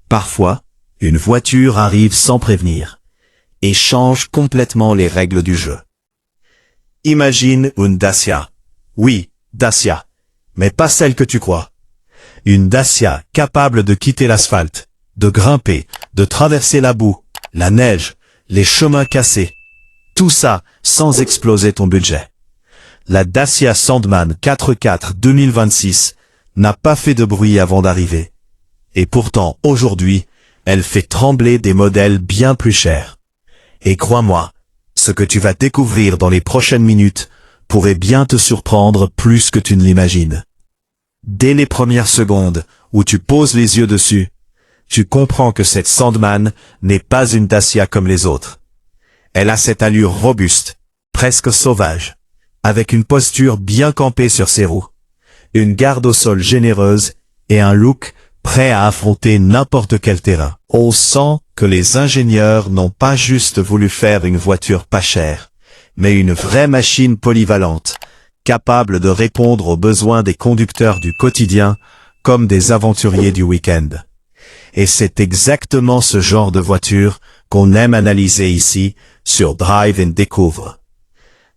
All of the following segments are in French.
Parfois, une voiture arrive sans prévenir et change complètement les règles du jeu. Imagine une Dacia. Oui, Dacia, mais pas celle que tu crois. Une Dacia capable de quitter l'asphalte, de grimper, de traverser la boue, la neige, les chemins cassés. Tout ça sans exploser ton budget. La Dacia Sandman 4x4 2026 n'a pas fait de bruit avant d'arriver. Et pourtant, aujourd'hui, elle fait trembler des modèles bien plus chers. Et crois-moi, ce que tu vas découvrir dans les prochaines minutes pourrait bien te surprendre plus que tu ne l'imagines. Dès les premières secondes où tu poses les yeux dessus, tu comprends que cette Sandman n'est pas une Dacia comme les autres. Elle a cette allure robuste, presque sauvage, avec une posture bien campée sur ses roues, une garde au sol généreuse et un look prêt à affronter n'importe quel terrain. On sent que les ingénieurs n'ont pas juste voulu faire une voiture pas chère, mais une vraie machine polyvalente, capable de répondre aux besoins des conducteurs du quotidien comme des aventuriers du week-end. Et c'est exactement ce genre de voiture qu'on aime analyser ici sur Drive & Découvre.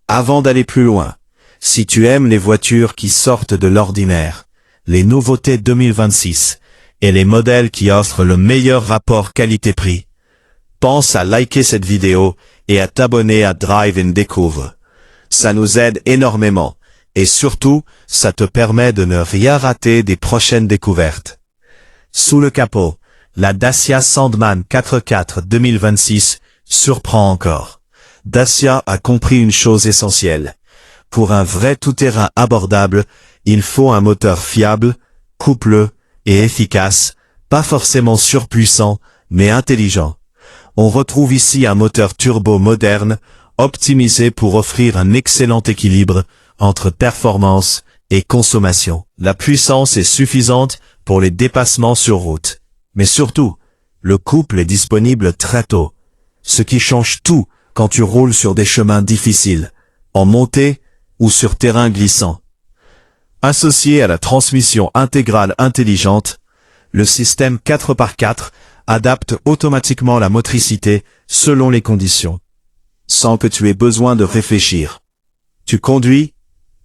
Avant d'aller plus loin, si tu aimes les voitures qui sortent de l'ordinaire, les nouveautés 2026 et les modèles qui offrent le meilleur rapport qualité-prix, pense à liker cette vidéo et à t'abonner à Drive & Découvre. Ça nous aide énormément et surtout, ça te permet de ne rien rater des prochaines découvertes. Sous le capot, la Dacia Sandman 4x4 2026 surprend encore. Dacia a compris une chose essentielle. Pour un vrai tout-terrain abordable, il faut un moteur fiable, coupleux et efficace, pas forcément surpuissant, mais intelligent. On retrouve ici un moteur turbo moderne, optimisé pour offrir un excellent équilibre entre performance et consommation. La puissance est suffisante pour les dépassements sur route. Mais surtout, le couple est disponible très tôt, ce qui change tout quand tu roules sur des chemins difficiles, en montée ou sur terrain glissant. Associé à la transmission intégrale intelligente, le système 4x4 adapte automatiquement la motricité selon les conditions, sans que tu aies besoin de réfléchir. Tu conduis,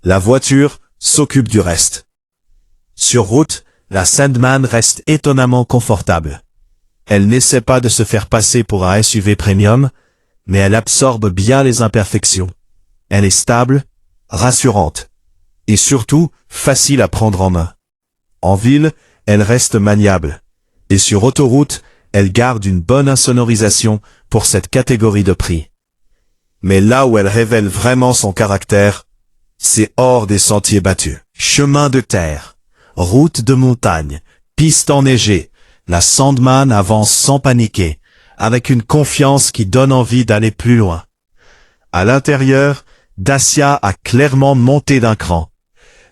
la voiture s'occupe du reste. Sur route, la Sandman reste étonnamment confortable. Elle n'essaie pas de se faire passer pour un SUV premium, mais elle absorbe bien les imperfections. Elle est stable, rassurante, et surtout facile à prendre en main. En ville, elle reste maniable, et sur autoroute, elle garde une bonne insonorisation pour cette catégorie de prix. Mais là où elle révèle vraiment son caractère, c'est hors des sentiers battus. Chemin de terre, route de montagne, piste enneigée, la Sandman avance sans paniquer, avec une confiance qui donne envie d'aller plus loin. À l'intérieur, Dacia a clairement monté d'un cran.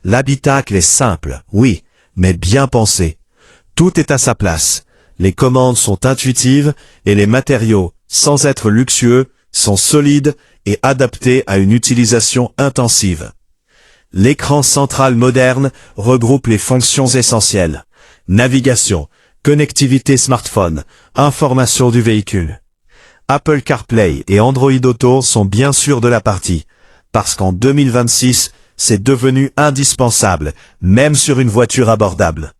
L'habitacle est simple, oui, mais bien pensé. Tout est à sa place. Les commandes sont intuitives et les matériaux, sans être luxueux, sont solides et adaptés à une utilisation intensive. L'écran central moderne regroupe les fonctions essentielles. Navigation, connectivité smartphone, information du véhicule. Apple CarPlay et Android Auto sont bien sûr de la partie, parce qu'en 2026, c'est devenu indispensable, même sur une voiture abordable.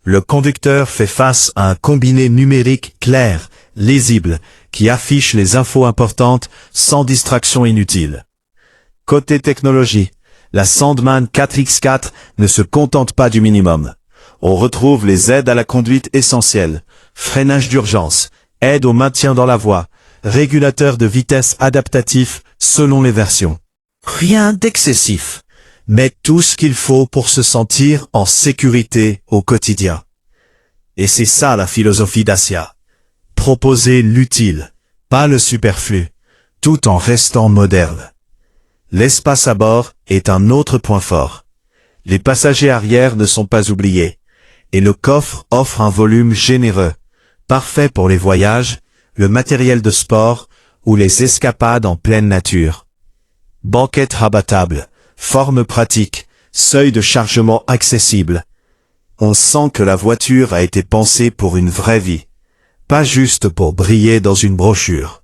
Le conducteur fait face à un combiné numérique clair, lisible, qui affiche les infos importantes sans distraction inutile. Côté technologie, la Sandman 4x4 ne se contente pas du minimum. On retrouve les aides à la conduite essentielles, freinage d'urgence, aide au maintien dans la voie, régulateur de vitesse adaptatif selon les versions. Rien d'excessif, mais tout ce qu'il faut pour se sentir en sécurité au quotidien. Et c'est ça la philosophie Dacia. Proposer l'utile, pas le superflu, tout en restant moderne. L'espace à bord est un autre point fort. Les passagers arrière ne sont pas oubliés, et le coffre offre un volume généreux, parfait pour les voyages, le matériel de sport ou les escapades en pleine nature. Banquette rabattable, forme pratique, seuil de chargement accessible. On sent que la voiture a été pensée pour une vraie vie, pas juste pour briller dans une brochure.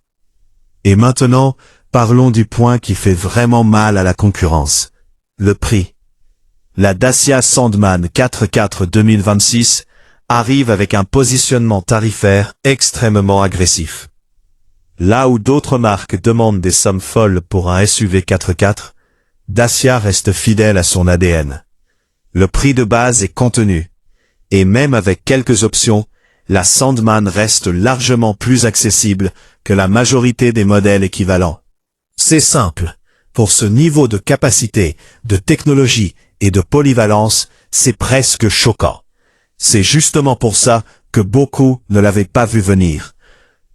Et maintenant, parlons du point qui fait vraiment mal à la concurrence. Le prix. La Dacia Sandman 4x4 2026 arrive avec un positionnement tarifaire extrêmement agressif. Là où d'autres marques demandent des sommes folles pour un SUV 4x4, Dacia reste fidèle à son ADN. Le prix de base est contenu. Et même avec quelques options, la Sandman reste largement plus accessible que la majorité des modèles équivalents. C'est simple. Pour ce niveau de capacité, de technologie et de polyvalence, c'est presque choquant. C'est justement pour ça que beaucoup ne l'avaient pas vu venir.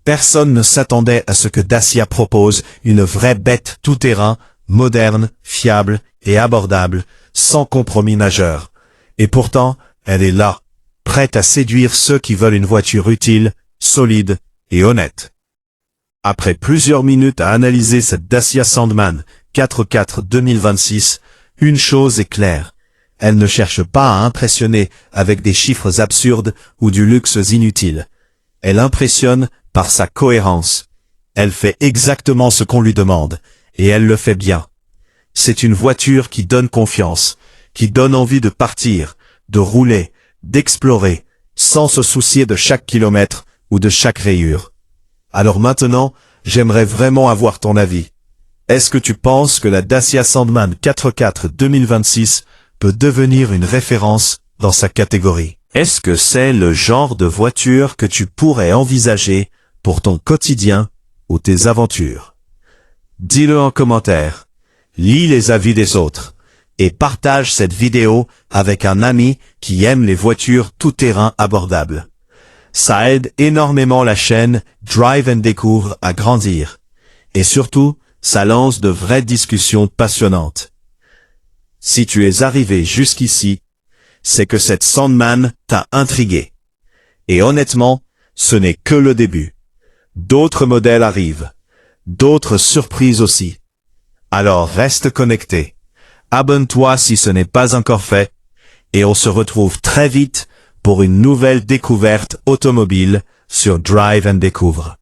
Personne ne s'attendait à ce que Dacia propose une vraie bête tout-terrain, moderne, fiable et abordable, sans compromis majeur. Et pourtant, elle est là, prête à séduire ceux qui veulent une voiture utile, solide et honnête. Après plusieurs minutes à analyser cette Dacia Sandman 4x4 2026, une chose est claire. Elle ne cherche pas à impressionner avec des chiffres absurdes ou du luxe inutile. Elle impressionne par sa cohérence. Elle fait exactement ce qu'on lui demande, et elle le fait bien. C'est une voiture qui donne confiance, qui donne envie de partir, de rouler, d'explorer, sans se soucier de chaque kilomètre ou de chaque rayure. Alors maintenant, j'aimerais vraiment avoir ton avis. Est-ce que tu penses que la Dacia Sandman 4x4 2026 peut devenir une référence dans sa catégorie? Est-ce que c'est le genre de voiture que tu pourrais envisager pour ton quotidien ou tes aventures? Dis-le en commentaire. Lis les avis des autres. Et partage cette vidéo avec un ami qui aime les voitures tout-terrain abordables. Ça aide énormément la chaîne Drive & Découvre à grandir. Et surtout, ça lance de vraies discussions passionnantes. Si tu es arrivé jusqu'ici, c'est que cette Sandman t'a intrigué. Et honnêtement, ce n'est que le début. D'autres modèles arrivent. D'autres surprises aussi. Alors reste connecté. Abonne-toi si ce n'est pas encore fait. Et on se retrouve très vite pour une nouvelle découverte automobile sur Drive & Découvre.